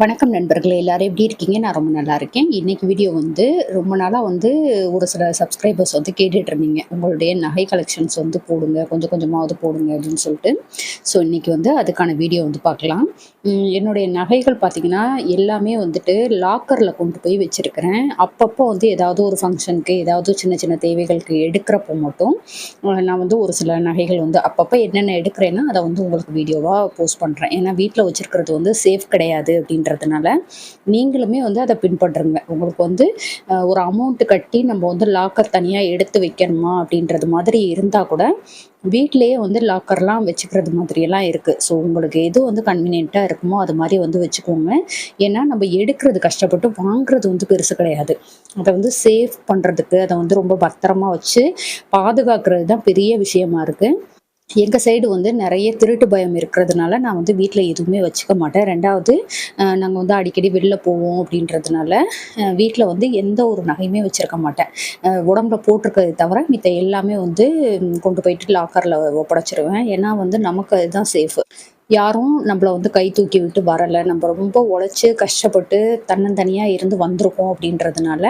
வணக்கம் நண்பர்களே, எல்லாரும் எப்படி இருக்கீங்க? நான் ரொம்ப நல்லா இருக்கேன். இன்னைக்கு வீடியோ வந்து ரொம்ப நாளா வந்து ஒரு சில சப்ஸ்கிரைபர்ஸ் வந்து கேட்டுட்டு இருந்தீங்க. உங்களுடைய நகை கலெக்ஷன்ஸ் வந்து போடுங்க, கொஞ்சம் கொஞ்சமாவது போடுங்க அப்படின்னு சொல்லிட்டு. ஸோ இன்னைக்கு வந்து அதுக்கான வீடியோ வந்து பார்க்கலாம். என்னுடைய நகைகள் பார்த்தீங்கன்னா, எல்லாமே வந்துட்டு லாக்கர்ல கொண்டு போய் வச்சிருக்கிறேன். அப்பப்போ வந்து ஏதாவது ஒரு ஃபங்ஷனுக்கு, ஏதாவது சின்ன சின்ன தேவைகளுக்கு எடுக்கிறப்போ மட்டும் நான் வந்து ஒரு சில நகைகள் வந்து அப்பப்போ என்னென்ன எடுக்கிறேன்னா, அத வந்து உங்களுக்கு வீடியோவா போஸ்ட் பண்றேன். ஏன்னா வீட்ல வச்சிருக்கிறது வந்து சேஃப் கிடையாது அப்படின்றதுனால, நீங்களுமே வந்து அத பின்பற்றுங்க. உங்களுக்கு வந்து ஒரு அமௌண்ட் கட்டி நம்ம வந்து லாக்கர் தனியா எடுத்து வைக்கணுமா அப்படின்றது மாதிரி இருந்தா கூட, வீட்லயே வந்து லாக்கர்லாம் வச்சுக்கிறது மாதிரியெல்லாம் இருக்கு. ஸோ உங்களுக்கு எது வந்து கன்வீனியன்ட்டா இருக்குமோ அது மாரி வந்து வச்சுக்கோங்க. ஏன்னா நம்ம எடுக்கிறது கஷ்டப்பட்டு, வாங்குறது வந்து பெருசு கிடையாது. அத வந்து சேவ் பண்றதுக்கு, அத வந்து ரொம்ப பத்திரமா வச்சு பாதுகாக்கிறது தான் பெரிய விஷயமா இருக்கு. எங்க சைடு வந்து நெறைய திருட்டு பயம் இருக்கிறதுனால, நான் வந்து வீட்ல எதுவுமே வச்சுக்க மாட்டேன். 2வது நாங்க வந்து அடிக்கடி வெளில போவோம் அப்படின்றதுனால, வீட்ல வந்து எந்த ஒரு நகையுமே வச்சிருக்க மாட்டேன். உடம்புல போட்டிருக்கத தவிர மித்த எல்லாமே வந்து கொண்டு போயிட்டு லாக்கர்ல ஒப்படைச்சுருவேன். ஏன்னா வந்து நமக்கு அதுதான் சேஃப். யாரும் நம்மள வந்து கை தூக்கி விட்டு வரல. நம்ம ரொம்ப உழைச்சு, கஷ்டப்பட்டு தன்னந்தனியா இருந்து வந்திருக்கோம் அப்படின்றதுனால,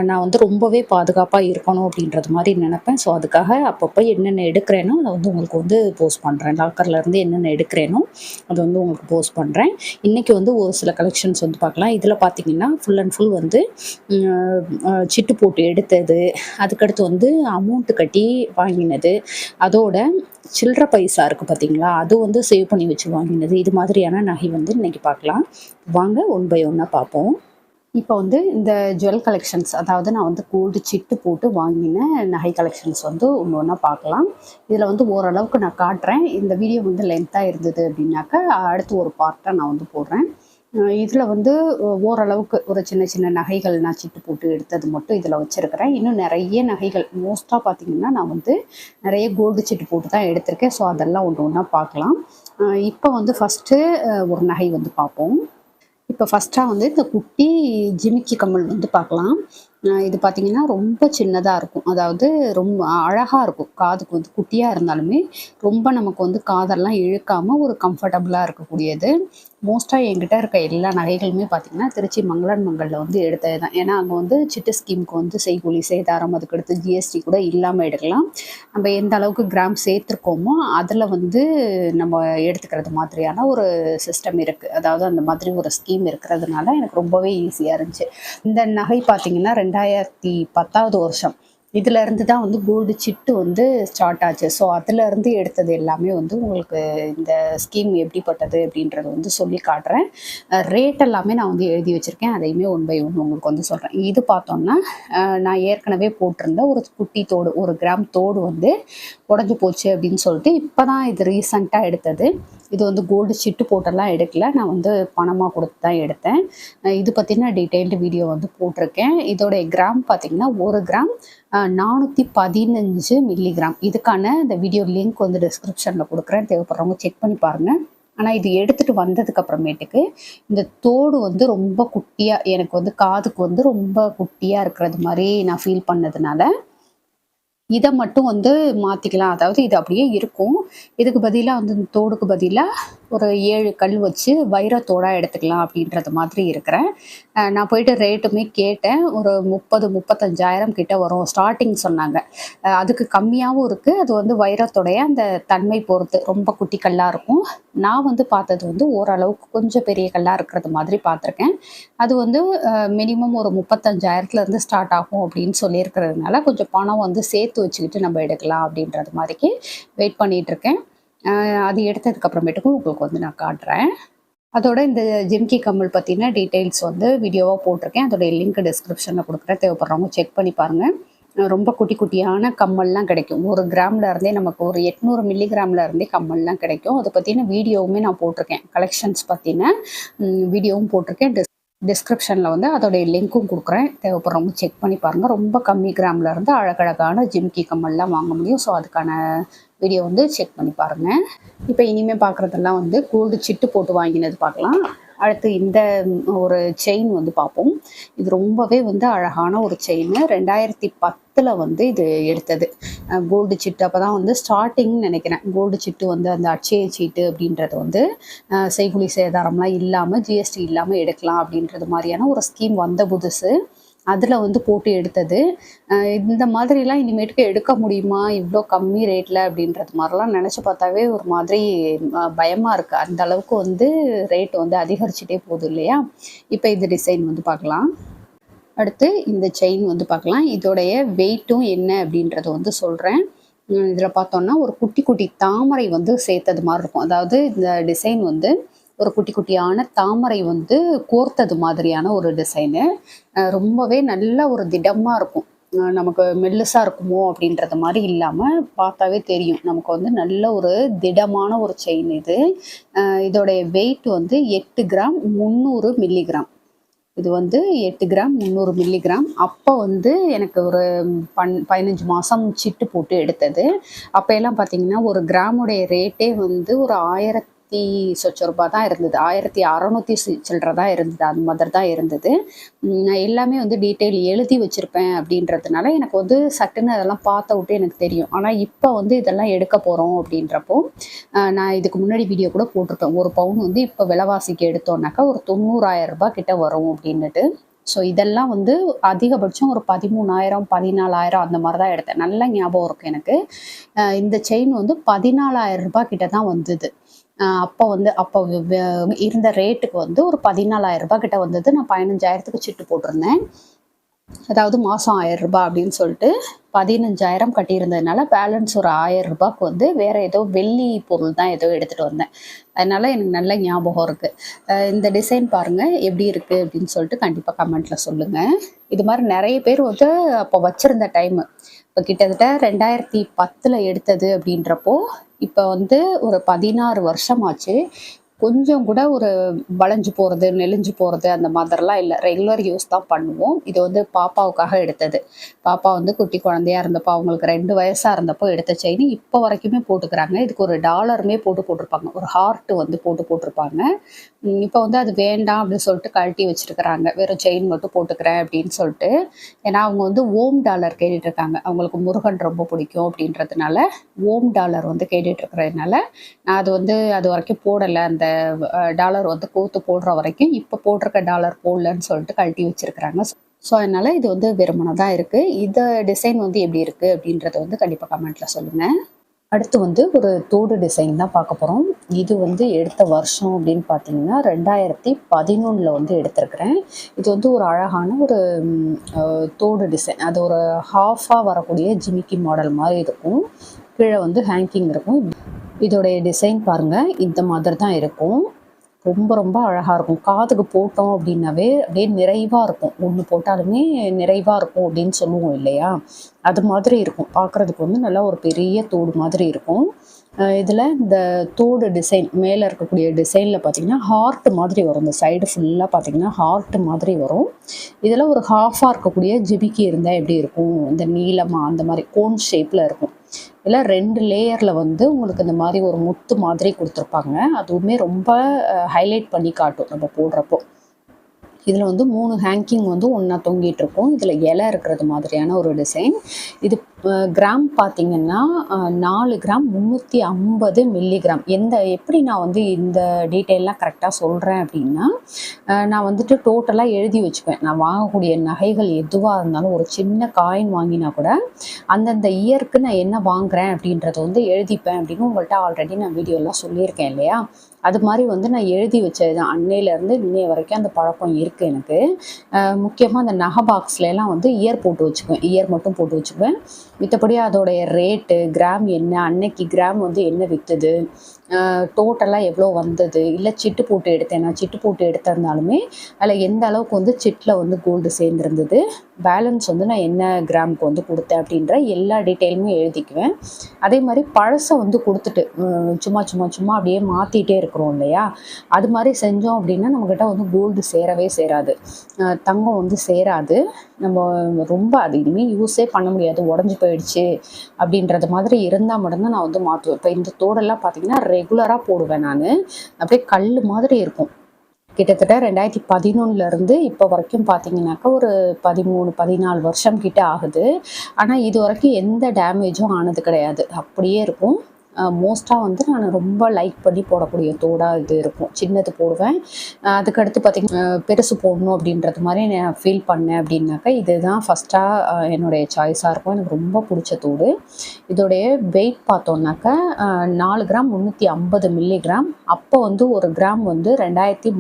நான் வந்து ரொம்பவே பாதுகாப்பா இருக்கணும் அப்படின்றது மாரி நெனப்பேன். ஸோ அதுக்காக அப்பப்போ என்னென்ன எடுக்கிறேனோ, அத வந்து உங்களுக்கு வந்து போஸ்ட் பண்றேன். லாக்கர்லேருந்து என்னென்ன எடுக்கிறேனோ, அத வந்து உங்களுக்கு போஸ்ட் பண்றேன். இன்னைக்கு வந்து ஒரு சில கலெக்ஷன்ஸ் வந்து பார்க்கலாம். இதில பார்த்தீங்கன்னா, ஃபுல் அண்ட் ஃபுல் வந்து சிட்டு போட்டு எடுத்தது, அதுக்கடுத்து வந்து அமௌண்ட் கட்டி வாங்கினது, அதோட சில்லற பைசா இருக்கு பார்த்தீங்களா? அது வந்து சேவ் பண்ணி வச்சு வாங்கினது. இது மாதிரியான நகை வந்து இன்னைக்கு பார்க்கலாம். வாங்க ஒன் பை ஒன்னா பார்ப்போம். இப்போ வந்து இந்த ஜுவல் கலெக்ஷன்ஸ், அதாவது நான் வந்து கோல்டு சிட்டு போட்டு வாங்கின நகை கலெக்ஷன்ஸ் வந்து ஒன்று ஒன்றா பார்க்கலாம். இதில் வந்து ஓரளவுக்கு நான் காட்டுறேன். இந்த வீடியோ வந்து லென்த்தாக இருந்தது அப்படின்னாக்கா, அடுத்து ஒரு பார்ட்டாக நான் வந்து போடுறேன். இதில் வந்து ஓரளவுக்கு ஒரு சின்ன சின்ன நகைகள் நான் சிட்டு போட்டு எடுத்தது மட்டும் இதில் வச்சுருக்கிறேன். இன்னும் நிறைய நகைகள் மோஸ்ட்டாக பார்த்திங்கன்னா, நான் வந்து நிறைய கோல்டு சிட்டு போட்டு தான் எடுத்திருக்கேன். ஸோ அதெல்லாம் ஒன்று ஒன்றா பார்க்கலாம். இப்போ வந்து ஃபஸ்ட்டு ஒரு நகை வந்து பார்ப்போம். இப்போ ஃபஸ்ட்டா வந்து இந்த குட்டி ஜிமிக்கி கம்மல் வந்து பார்க்கலாம். இது பார்த்தீங்கன்னா, ரொம்ப சின்னதா இருக்கும். அதாவது ரொம்ப அழகா இருக்கும். காதுக்கு வந்து குட்டியா இருந்தாலுமே, ரொம்ப நமக்கு வந்து காதெல்லாம் இழுக்காம ஒரு கம்ஃபர்டபுளா இருக்கக்கூடியது. மோஸ்ட்டா என்கிட்ட இருக்க எல்லா நகைகளுமே பார்த்தீங்கன்னா, திருச்சி மங்களன் மங்கல்ல வந்து எடுத்தது தான். ஏன்னா, அங்க வந்து சிட்டு ஸ்கீம்க்கு வந்து செய்கூலி, சேதாரம், அதுக்கடுத்து ஜிஎஸ்டி கூட இல்லாம எடுக்கலாம். நம்ம எந்த அளவுக்கு கிராம் சேர்த்துருக்கோமோ, அதில வந்து நம்ம எடுத்துக்கிறது மாதிரியான ஒரு சிஸ்டம் இருக்கு. அதாவது அந்த மாதிரி ஒரு ஸ்கீம் இருக்கிறதுனால எனக்கு ரொம்பவே ஈஸியா இருந்துச்சு. இந்த நகை பார்த்தீங்கன்னா 2010வது வருஷம். இதிலருந்து தான் வந்து கோல்டு சிட்டு வந்து ஸ்டார்ட் ஆச்சு. ஸோ அதிலருந்து எடுத்தது எல்லாமே வந்து உங்களுக்கு இந்த ஸ்கீம் எப்படிப்பட்டது அப்படின்றத வந்து சொல்லி காட்டுறேன். ரேட் எல்லாமே நான் வந்து எழுதி வச்சிருக்கேன். அதையுமே ஒன் பை ஒன் உங்களுக்கு வந்து சொல்றேன். இது பார்த்தோம்னா, நான் ஏற்கனவே போட்டிருந்த ஒரு குட்டி தோடு, 1 கிராம் தோடு வந்து உடைஞ்சு போச்சு அப்படின்னு சொல்லிட்டு, இப்போ தான் இது ரீசென்ட்டா எடுத்தது. இது வந்து கோல்டு சிட்டு போட்டெல்லாம் எடுக்கல. நான் வந்து பணமா குடுத்து தான் எடுத்தேன். இது பத்தின டீட்டெயில்டு வீடியோ வந்து போட்டிருக்கேன். இதோடைய கிராம் பார்த்தீங்கன்னா, 1 கிராம் 415 மில்லிகிராம். இதுக்கான இந்த வீடியோ லிங்க் வந்து டிஸ்கிரிப்ஷன்ல குடுக்குறேன். தேவைப்படுறவங்க செக் பண்ணி பாருங்க. ஆனா இது எடுத்துட்டு வந்ததுக்கு அப்புறமேட்டுக்கு, இந்த தோடு வந்து ரொம்ப குட்டியா எனக்கு வந்து காதுக்கு வந்து ரொம்ப குட்டியா இருக்கிறது மாரி நான் ஃபீல் பண்ணதுனால, இத மட்டும் வந்து மாத்திக்கலாம். அதாவது இது அப்படியே இருக்கும். இதுக்கு பதிலா வந்து இந்த தோடுக்கு பதிலா ஒரு 7 கல் வச்சு வைரத்தோடா எடுத்துக்கலாம் அப்படின்றது மாதிரி இருக்கிறேன். நான் போயிட்டு ரேட்டுமே கேட்டேன். ஒரு 30, 35,000 கிட்ட வரும். ஸ்டார்ட்டிங் சொன்னாங்க. அதுக்கு கம்மியாவும் இருக்கு. அது வந்து வைரத்தோடைய அந்த தன்மை பொறுத்து. ரொம்ப குட்டி கல்லா இருக்கும். நான் வந்து பார்த்தது வந்து ஓரளவுக்கு கொஞ்சம் பெரிய கல்லா இருக்கிறது மாதிரி பார்த்துருக்கேன். அது வந்து மினிமம் ஒரு 35,000லேருந்து ஸ்டார்ட் ஆகும் அப்படின்னு சொல்லியிருக்கிறதுனால, கொஞ்சம் பணம் வந்து சேர்த்து வச்சுக்கிட்டு நம்ம எடுக்கலாம் அப்படின்றது மாதிரிக்கு வெயிட் பண்ணிட்டுருக்கேன். அது எடுத்ததுக்கு அப்புறமேட்டுக்கும் உங்களுக்கு வந்து நான் காட்டுறேன். அதோட இந்த ஜிம்கி கம்மல் பத்தின டீட்டெயில்ஸ் வந்து வீடியோவா போட்டிருக்கேன். அதோடைய லிங்க் டிஸ்கிரிப்ஷன்ல குடுக்குறேன். தேவைப்படுறவங்க செக் பண்ணி பாருங்க. ரொம்ப குட்டி குட்டியான கம்மல்லாம் கிடைக்கும். 1 கிராம்ல இருந்தே நமக்கு ஒரு 800 மில்லிகிராம்ல இருந்தே கம்மல்லாம் கிடைக்கும். அத பத்தின வீடியோவுமே நான் போட்டிருக்கேன். கலெக்ஷன்ஸ் பத்தின வீடியோவும் போட்டிருக்கேன். டிஸ்கிரிப்ஷன்ல வந்து அதோடைய லிங்க்கும் குடுக்குறேன். தேவைப்படுறவங்க செக் பண்ணி பாருங்க. ரொம்ப கம்மி கிராம்ல இருந்து அழகழகான ஜிமிக்கி கம்மல்லாம் வாங்க முடியும். ஸோ அதுக்கான வீடியோ வந்து செக் பண்ணி பாருங்க. இப்போ இனிமே பார்க்குறதெல்லாம் வந்து கோல்டு சிட்டு போட்டு வாங்கினது பார்க்கலாம். அடுத்து இந்த ஒரு செயின் வந்து பார்ப்போம். இது ரொம்பவே வந்து அழகான ஒரு செயின். 2010 வந்து இது எடுத்தது. கோல்டு சிட்டு அப்போ தான் வந்து ஸ்டார்டிங்னு நினைக்கிறேன். கோல்டு சிட்டு வந்து அந்த அட்சய சீட்டு அப்படின்றது வந்து செய்கூலி சேதாரம்லாம் இல்லாமல் ஜிஎஸ்டி இல்லாமல் எடுக்கலாம் அப்படின்றது மாதிரியான ஒரு ஸ்கீம் வந்த புதுசு. அதில் வந்து போட்டு எடுத்தது. இந்த மாதிரிலாம் இனிமேட்டுக்கு எடுக்க முடியுமா இவ்வளோ கம்மி ரேட்டில் அப்படின்றது மாதிரிலாம் நினச்சி பார்த்தாவே ஒரு மாதிரி பயமாக இருக்குது. அந்த அளவுக்கு வந்து ரேட் வந்து அதிகரிச்சுட்டே போகுது இல்லையா? இப்போ இந்த டிசைன் வந்து பார்க்கலாம். அடுத்து இந்த செயின் வந்து பார்க்கலாம். இதோடைய வெயிட்டும் என்ன அப்படின்றத வந்து சொல்கிறேன். இதில் பார்த்தோன்னா ஒரு குட்டி குட்டி தாமரை வந்து சேர்த்தது மாதிரி இருக்கும். அதாவது இந்த டிசைன் வந்து ஒரு குட்டி குட்டியான தாமரை வந்து கோர்த்தது மாதிரியான ஒரு டிசைனு. ரொம்பவே நல்ல ஒரு திடமாக இருக்கும். நமக்கு மெல்லுசாக இருக்குமோ அப்படின்றது மாதிரி இல்லாமல் பார்த்தாவே தெரியும். நமக்கு வந்து நல்ல ஒரு திடமான ஒரு செயின் இது. இதோடைய வெயிட் வந்து 8 கிராம் 300 மில்லிகிராம். இது வந்து 8 கிராம் 300 மில்லிகிராம். அப்போ வந்து எனக்கு ஒரு 15 மாதம் சிட்டு போட்டு எடுத்தது. அப்போ எல்லாம் பார்த்தீங்கன்னா ஒரு கிராமுடைய ரேட்டே வந்து ஒரு 1000 சொச்ச ரூபா தான் இருந்தது. 1600 சில்லற தான் இருந்தது. அது மாதிரி தான் இருந்தது. நான் எல்லாமே வந்து டீட்டெயில் எழுதி வச்சுருப்பேன் அப்படின்றதுனால எனக்கு வந்து சட்டுன்னு அதெல்லாம் பார்த்த விட்டு எனக்கு தெரியும். ஆனால் இப்போ வந்து இதெல்லாம் எடுக்க போகிறோம் அப்படின்றப்போ நான் இதுக்கு முன்னாடி வீடியோ கூட போட்டிருப்பேன். ஒரு பவுன் வந்து இப்போ விலைவாசிக்கு எடுத்தோன்னாக்கா ஒரு 90,000 ரூபாய் கிட்ட வரும் அப்படின்னுட்டு. ஸோ இதெல்லாம் வந்து அதிகபட்சம் ஒரு 13,000 14,000 அந்த மாதிரி தான் எடுத்தேன். நல்ல ஞாபகம் இருக்குது எனக்கு. இந்த செயின் வந்து 14,000 ரூபாய் கிட்ட தான் வந்தது. அப்போ இருந்த ரேட்டுக்கு வந்து ஒரு 14,000 ரூபாய் கிட்ட வந்தது. நான் 15,000க்கு சிட்டு போட்டிருந்தேன். அதாவது மாதம் 1000 ரூபாய் அப்படின்னு சொல்லிட்டு 15,000 கட்டியிருந்ததுனால பேலன்ஸ் ஒரு 1000 ரூபாய்க்கு வந்து வேறு ஏதோ வெள்ளி பொருள் தான் ஏதோ எடுத்துகிட்டு வந்தேன். அதனால் எனக்கு நல்ல ஞாபகம் இருக்குது. இந்த டிசைன் பாருங்கள் எப்படி இருக்குது அப்படின்னு சொல்லிட்டு கண்டிப்பாக கமெண்ட்டில் சொல்லுங்கள். இது மாதிரி நிறைய பேர் வந்து அப்போ வச்சுருந்த டைமு இப்போ கிட்டத்தட்ட 2010 எடுத்தது அப்படின்றப்போ இப்போ வந்து ஒரு 16 வருஷம் ஆச்சு. கொஞ்சம் கூட ஒரு வளைஞ்சு போகிறது நெளிஞ்சு போகிறது அந்த மாதிரிலாம் இல்லை. ரெகுலர் யூஸ் தான் பண்ணுவோம். இது வந்து பாப்பாவுக்காக எடுத்தது. பாப்பா வந்து குட்டி குழந்தையாக இருந்தப்போ அவங்களுக்கு 2 வயசாக இருந்தப்போ எடுத்த செயின் இப்போ வரைக்குமே போட்டுக்கிறாங்க. இதுக்கு ஒரு டாலருமே போட்டிருப்பாங்க. ஒரு ஹார்ட் வந்து போட்டிருப்பாங்க. இப்போ வந்து அது வேண்டாம் அப்படின்னு சொல்லிட்டு கழட்டி வச்சுருக்கிறாங்க. வெறும் செயின் மட்டும் போட்டுக்கிறேன் அப்படின்னு சொல்லிட்டு. ஏன்னா அவங்க வந்து ஓம் டாலர் கேட்டுட்ருக்காங்க. அவங்களுக்கு முருகன் ரொம்ப பிடிக்கும் அப்படின்றதுனால ஓம் டாலர் வந்து கேட்டுட்ருக்கிறதுனால நான் அது வரைக்கும் போடலை. அந்த டாலர் வந்து கோத்து போடுற வரைக்கும் இப்போ போட்டிருக்க டாலர் போடலன்னு சொல்லிட்டு கழட்டி வச்சுருக்கிறாங்க. ஸோ அதனால் இது வந்து வெறுமனதாக இருக்குது. இந்த டிசைன் வந்து எப்படி இருக்குது அப்படின்றத வந்து கண்டிப்பாக கமெண்ட்டில் சொல்லுங்கள். அடுத்து வந்து ஒரு தோடு டிசைன் தான் பார்க்க போகிறோம். இது வந்து எடுத்த வருஷம் அப்படின்னு பார்த்தீங்கன்னா 2011 வந்து எடுத்திருக்கிறேன். இது வந்து ஒரு அழகான ஒரு தோடு டிசைன். அது ஒரு ஹாஃபாக வரக்கூடிய ஜிமிக்கி மாடல் மாதிரி இருக்கும். கீழே வந்து ஹேங்கிங் இருக்கும். இதோடைய டிசைன் பாருங்கள் இந்த மாதிரி தான் இருக்கும். ரொம்ப ரொம்ப அழகாக இருக்கும். காதுக்கு போட்டோம் அப்படின்னாவே அப்படியே நிறைவாக இருக்கும். ஒன்று போட்டாலுமே நிறைவாக இருக்கும் அப்படின்னு சொல்லுவோம் இல்லையா? அது மாதிரி இருக்கும். பார்க்குறதுக்கு வந்து நல்லா ஒரு பெரிய தோடு மாதிரி இருக்கும். இதில் இந்த தோடு டிசைன் மேலே இருக்கக்கூடிய டிசைனில் பார்த்திங்கன்னா ஹார்ட் மாதிரி வரும். இந்த சைடு ஃபுல்லாக பார்த்திங்கன்னா ஹார்ட் மாதிரி வரும். இதில் ஒரு ஹாஃபாக இருக்கக்கூடிய ஜிமிக்கி இருந்தால் எப்படி இருக்கும்? இந்த நீளமாக அந்த மாதிரி கோன் ஷேப்பில் இருக்கும். இதில் 2 லேயரில் வந்து உங்களுக்கு இந்த மாதிரி ஒரு முத்து மாதிரி கொடுத்துருப்பாங்க. அதுவுமே ரொம்ப ஹைலைட் பண்ணி காட்டும் நம்ம போடுறப்போ. இதில் வந்து 3 ஹேங்கிங் வந்து ஒன்றா தொங்கிட்டு இருக்கும். இதில் இலை இருக்கிறது மாதிரியான ஒரு டிசைன். இது கிராம் பார்த்திங்கன்னா 4 கிராம் 350 மில்லிகிராம். எப்படி நான் வந்து இந்த டீட்டெயிலெலாம் கரெக்டாக சொல்கிறேன் அப்படின்னா நான் வந்துட்டு டோட்டலாக எழுதி வச்சுக்குவேன். நான் வாங்கக்கூடிய நகைகள் எதுவாக இருந்தாலும் ஒரு சின்ன காயின் வாங்கினா கூட அந்தந்த இயருக்கு நான் என்ன வாங்குகிறேன் அப்படின்றத வந்து எழுதிப்பேன் அப்படின்னு உங்கள்கிட்ட ஆல்ரெடி நான் வீடியோலாம் சொல்லியிருக்கேன் இல்லையா? அது மாதிரி வந்து நான் எழுதி வச்சது தான். அன்னையிலேருந்து இன்னைய வரைக்கும் அந்த பழக்கம் இருக்குது எனக்கு. முக்கியமாக அந்த நகை பாக்ஸ்லாம் வந்து இயர் போட்டு வச்சுக்குவேன். இயர் மட்டும் போட்டு வச்சுக்குவேன். மித்தபடி அதோடைய ரேட்டு கிராம் என்ன, அன்னைக்கு கிராம் வந்து என்ன விற்றுது, டோட்டலாக எவ்வளோ வந்தது, இல்லை சிட்டு போட்டு எடுத்தேன். நான் சிட்டு போட்டு எடுத்திருந்தாலுமே அதில் எந்த அளவுக்கு வந்து சிட்டில் வந்து கோல்டு சேர்ந்துருந்தது, பேலன்ஸ் வந்து நான் என்ன கிராமுக்கு வந்து கொடுத்தேன் அப்படின்ற எல்லா டீட்டெயிலுமே எழுதிக்குவேன். அதே மாதிரி பழசை வந்து கொடுத்துட்டு சும்மா அப்படியே மாற்றிட்டே இருக்கிறோம் இல்லையா? அது மாதிரி செஞ்சோம் அப்படின்னா நம்மக்கிட்ட வந்து கோல்டு சேரவே சேராது. தங்கம் வந்து சேராது. நம்ம ரொம்ப அது இனிமேல் யூஸே பண்ண முடியாது, உடஞ்சி போயிடுச்சு அப்படின்றது மாதிரி இருந்தால் மட்டும்தான் நான் வந்து மாற்றுவேன். இப்போ இந்த தோடெல்லாம் பார்த்திங்கன்னா ரெகுலராக போடுவேன் நான். அப்படியே கல் மாதிரி இருக்கும். கிட்டத்தட்ட 2011லேருந்து இப்போ வரைக்கும் பார்த்தீங்கன்னாக்கா ஒரு 13, 14 வருஷம் கிட்ட ஆகுது. ஆனால் இது வரைக்கும் எந்த டேமேஜும் ஆனது கிடையாது. அப்படியே இருக்கும். மோஸ்ட்டாக வந்து நான் ரொம்ப லைக் பண்ணி போடக்கூடிய தோடாக இது இருக்கும். சின்னது போடுவேன். அதுக்கடுத்து பார்த்திங்கன்னா பெருசு போடணும் அப்படின்றது மாதிரி நான் ஃபீல் பண்ணேன் அப்படின்னாக்கா இதுதான் ஃபஸ்ட்டாக என்னுடைய சாய்ஸாக இருக்கும். எனக்கு ரொம்ப பிடிச்ச தோடு. இதோடைய வெயிட் பார்த்தோன்னாக்கா 4 கிராம் 350 மில்லிகிராம். அப்போ வந்து ஒரு கிராம் வந்து ரூ.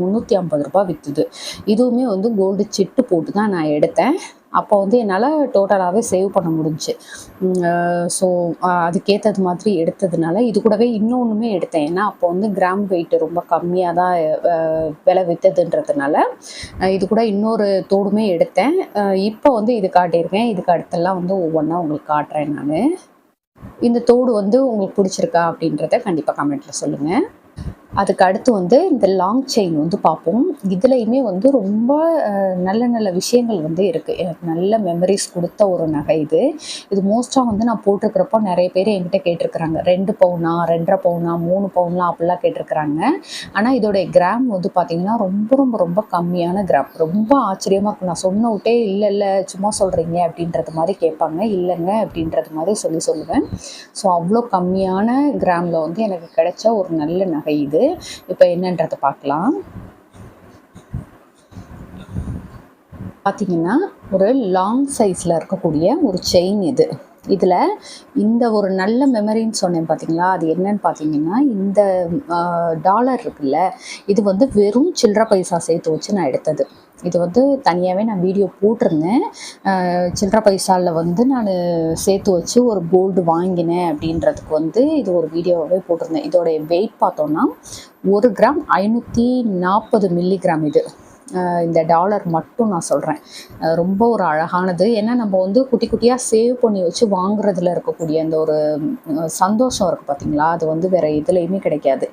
2350 விற்றுது. இதுவுமே வந்து கோல்டு சிட்டு போட்டு தான் நான் எடுத்தேன். அப்போ வந்து என்னால் டோட்டலாகவே சேவ் பண்ண முடிஞ்சுச்சு. ஸோ அதுக்கேற்றது மாதிரி எடுத்ததுனால இது கூடவே இன்னொன்றுமே எடுத்தேன். ஏன்னா அப்போ வந்து கிராம் வெயிட் ரொம்ப கம்மியாக தான் விலை விற்றதுன்றதுனால இது கூட இன்னொரு தோடுமே எடுத்தேன். இப்போ வந்து இது காட்டியிருக்கேன். இதுக்கு அடுத்தெல்லாம் வந்து ஒவ்வொன்றா உங்களுக்கு காட்டுறேன் நான். இந்த தோடு வந்து உங்களுக்கு பிடிச்சிருக்கா அப்படின்றத கண்டிப்பாக கமெண்ட்டில் சொல்லுங்கள். அதுக்கு அடுத்து வந்து இந்த லாங் செயின் வந்து பார்ப்போம். இதுலேயுமே வந்து ரொம்ப நல்ல நல்ல விஷயங்கள் வந்து இருக்குது. எனக்கு நல்ல மெமரிஸ் கொடுத்த ஒரு நகை இது. இது மோஸ்ட்டாக வந்து நான் போட்டிருக்கிறப்போ நிறைய பேர் என்கிட்ட கேட்டிருக்கிறாங்க. 2 பவுனா, 2.5 பவுனா, 3 பவுன்லாம் அப்படிலாம் கேட்டிருக்கிறாங்க. ஆனால் இதோடைய கிராம் வந்து பார்த்திங்கன்னா ரொம்ப ரொம்ப ரொம்ப கம்மியான கிராம். ரொம்ப ஆச்சரியமாக இருக்கும். நான் சொன்ன விட்டே இல்லை சும்மா சொல்கிறீங்க அப்படின்றது மாதிரி கேட்பாங்க. இல்லைங்க அப்படின்றது மாதிரி சொல்லுவேன். ஸோ அவ்வளோ கம்மியான கிராமில் வந்து எனக்கு கிடைச்ச ஒரு நல்ல நகை இது. இப்போ என்னன்றதை பார்க்கலாம். பார்த்தீங்கன்னா ஒரு லாங் சைஸில் இருக்கக்கூடிய ஒரு செயின் இது. இதில் இந்த ஒரு நல்ல மெமரின்னு சொன்னேன் பார்த்தீங்களா, அது என்னன்னு பார்த்தீங்கன்னா இந்த டாலர் இருக்குல்ல, இது வந்து வெறும் சில்லற பைசா சேர்த்து வச்சு நான் எடுத்தது. இது வந்து தனியாகவே நான் வீடியோ போட்டிருந்தேன். சில்லற பைசாவில் வந்து நான் சேர்த்து வச்சு ஒரு கோல்டு வாங்கினேன் அப்படின்றதுக்கு வந்து இது ஒரு வீடியோவே போட்டிருந்தேன். இதோடைய வெயிட் பார்த்தோன்னா 1 கிராம் 540 மில்லிகிராம் இது. இந்த டாலர் மட்டும் நான் சொல்கிறேன். ரொம்ப ஒரு அழகானது. ஏன்னா நம்ம வந்து குட்டி குட்டியாக சேவ் பண்ணி வச்சு வாங்குறதுல இருக்கக்கூடிய அந்த ஒரு சந்தோஷம் இருக்குது பார்த்தீங்களா, அது வந்து வேறு எதுலேயுமே கிடைக்காது.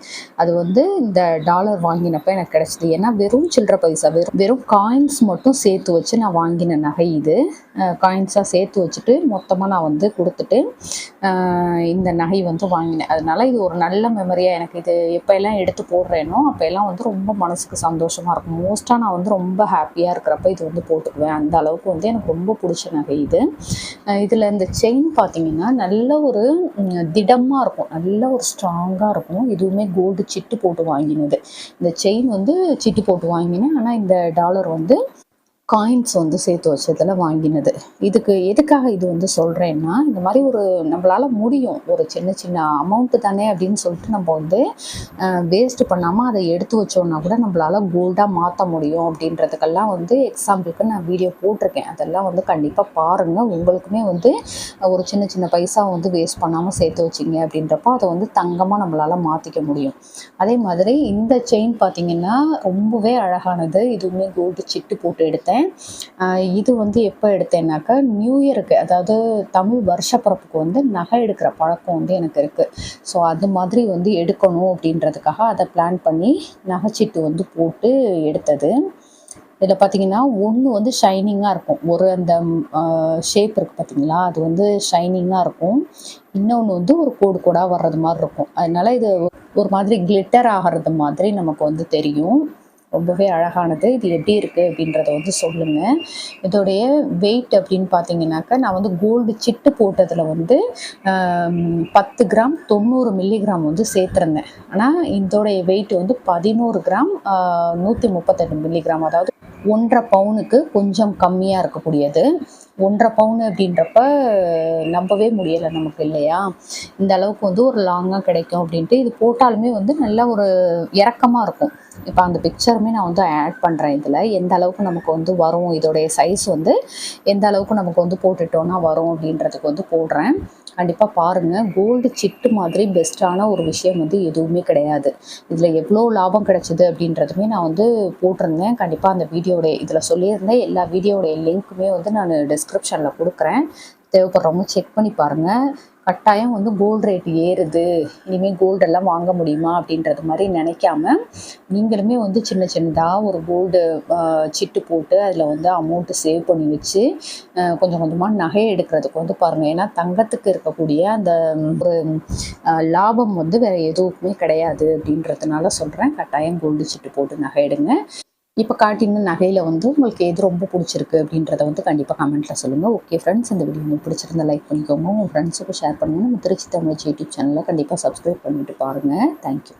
அது வந்து இந்த டாலர் வாங்கினப்போ எனக்கு கிடச்சிது. ஏன்னா வெறும் சில்லற பைசா வெறும் காயின்ஸ் மட்டும் சேர்த்து வச்சு நான் வாங்கின நகை இது. காயின்ஸாக சேர்த்து வச்சுட்டு மொத்தமாக நான் வந்து கொடுத்துட்டு இந்த நகை வந்து வாங்கினேன். அதனால் இது ஒரு நல்ல மெமரியாக எனக்கு இது எப்போ எல்லாம் எடுத்து போடுறேனோ அப்போ எல்லாம் வந்து ரொம்ப மனசுக்கு சந்தோஷமாக இருக்கும். மோஸ்ட்டாக நான் வந்து ரொம்ப ஹாப்பியாக இருக்கிறப்ப இது வந்து போட்டுக்குவேன். அந்த அளவுக்கு வந்து எனக்கு ரொம்ப பிடிச்ச நகை இது. இதில் இந்த செயின் பார்த்திங்கன்னா நல்ல ஒரு திடமாக இருக்கும். நல்ல ஒரு ஸ்ட்ராங்காக இருக்கும். இதுவுமே கோல்டு சிட்டு போட்டு வாங்கினது. இந்த செயின் வந்து சிட்டு போட்டு வாங்கினேன். ஆனால் இந்த டாலர் வந்து காயின்ஸ் வந்து சேர்த்து வச்சதில் வாங்கினது. இதுக்கு எதுக்காக இது வந்து சொல்கிறேன்னா, இந்த மாதிரி ஒரு நம்மளால் முடியும். ஒரு சின்ன சின்ன அமௌண்ட்டு தானே அப்படின்னு சொல்லிட்டு நம்ம வந்து வேஸ்ட்டு பண்ணாமல் அதை எடுத்து வச்சோன்னா கூட நம்மளால் கோல்டாக மாற்ற முடியும் அப்படின்றதுக்கெல்லாம் வந்து எக்ஸாம்பிளுக்கு நான் வீடியோ போட்டிருக்கேன். அதெல்லாம் வந்து கண்டிப்பாக பாருங்கள். உங்களுக்குமே வந்து ஒரு சின்ன சின்ன பைசா வந்து வேஸ்ட் பண்ணாமல் சேர்த்து வச்சிங்க அப்படின்றப்போ அதை வந்து தங்கமாக நம்மளால் மாற்றிக்க முடியும். அதே மாதிரி இந்த செயின் பார்த்திங்கன்னா ரொம்பவே அழகானது. இதுவுமே கோல்டு சிட்டு போட்டு எடுத்தேன். இது வந்து எப்போ எடுத்தேன்னாக்கா நியூ இயருக்கு, அதாவது தமிழ் வருஷப்பிறப்புக்கு வந்து நகை எடுக்கிற பழக்கம் வந்து எனக்கு இருக்குது. ஸோ அது மாதிரி வந்து எடுக்கணும் அப்படின்றதுக்காக அதை பிளான் பண்ணி நகைச்சீட்டு வந்து போட்டு எடுத்தது. இதில் பார்த்திங்கன்னா ஒன்று வந்து ஷைனிங்காக இருக்கும். ஒரு அந்த ஷேப் இருக்குது பார்த்திங்களா, அது வந்து ஷைனிங்காக இருக்கும். இன்னொன்று வந்து ஒரு கோடு கோடாக வர்றது மாதிரி இருக்கும். அதனால் இது ஒரு மாதிரி கிளிட்டர் ஆகிறது மாதிரி நமக்கு வந்து தெரியும். ரொம்பவே அழகானது. இது எப்படி இருக்குது அப்படின்றத வந்து சொல்லுங்கள். இதோடைய வெயிட் அப்படின்னு பார்த்தீங்கன்னாக்கா நான் வந்து கோல்டு சிட்டு போட்டதில் வந்து 10 கிராம் 90 மில்லிகிராம் வந்து சேர்த்துருந்தேன். ஆனால் இதோடைய வெயிட் வந்து 11 கிராம் 138 மில்லிகிராம். அதாவது 1.5 பவுனுக்கு கொஞ்சம் கம்மியாக இருக்கக்கூடியது. 1.5 பவுன் அப்படின்றப்ப நம்பவே முடியலை நமக்கு இல்லையா. இந்த அளவுக்கு வந்து ஒரு லாங்காக கிடைக்கும் அப்படின்ட்டு இது போட்டாலுமே வந்து நல்ல ஒரு இறக்கமாக இருக்கும். இப்போ அந்த பிக்சருமே நான் வந்து ஆட் பண்ணுறேன். இதில் எந்த அளவுக்கு நமக்கு வந்து வரும், இதோடைய சைஸ் வந்து எந்த அளவுக்கு நமக்கு வந்து போட்டுட்டோன்னா வரும் அப்படின்றதுக்கு வந்து போடுறேன். கண்டிப்பாக பாருங்கள். கோல்டு சிட்டு மாதிரி பெஸ்ட்டான ஒரு விஷயம் வந்து எதுவுமே கிடையாது. இதில் எவ்வளோ லாபம் கிடைச்சிது அப்படின்றதுமே நான் வந்து போட்டிருந்தேன். கண்டிப்பாக அந்த வீடியோடைய இதில் சொல்லியிருந்தேன். எல்லா வீடியோடைய லிங்க்குமே வந்து நான் டிஸ்கிரிப்ஷனில் கொடுக்குறேன். தேவைப்படுறவங்க செக் பண்ணி பாருங்கள். கட்டாயம் வந்து கோல்டு ரேட் ஏறுது, இனிமேல் கோல்டெல்லாம் வாங்க முடியுமா அப்படின்றது மாதிரி நினைக்காம நீங்களுமே வந்து சின்ன சின்னதாக ஒரு கோல்டு சிட்டு போட்டு அதில் வந்து அமௌண்ட்டு சேவ் பண்ணி வச்சு கொஞ்சம் கொஞ்சமாக நகை எடுக்கிறதுக்கு வந்து பாருங்கள். ஏன்னா தங்கத்துக்கு இருக்கக்கூடிய அந்த ஒரு லாபம் வந்து வேறு எதுவுமே கிடையாது அப்படின்றதுனால சொல்கிறேன். கட்டாயம் கோல்டு சிட்டு போட்டு நகை எடுங்க. இப்போ காட்டின நகையில் வந்து உங்களுக்கு எது ரொம்ப பிடிச்சிருக்கு அப்படின்றத வந்து கண்டிப்பாக கமெண்ட்டில் சொல்லுங்கள். ஓகே ஃப்ரெண்ட்ஸ், இந்த வீடியோ உங்களுக்கு பிடிச்சிருந்தா லைக் பண்ணிக்கோங்க, உங்கள் ஃப்ரெண்ட்ஸுக்கு ஷேர் பண்ணுங்கள். நம்ம திருச்சி தமிழ் யூடியூப் சேனலில் கண்டிப்பாக சப்ஸ்கிரைப் பண்ணிவிட்டு பாருங்கள். தேங்க்யூ.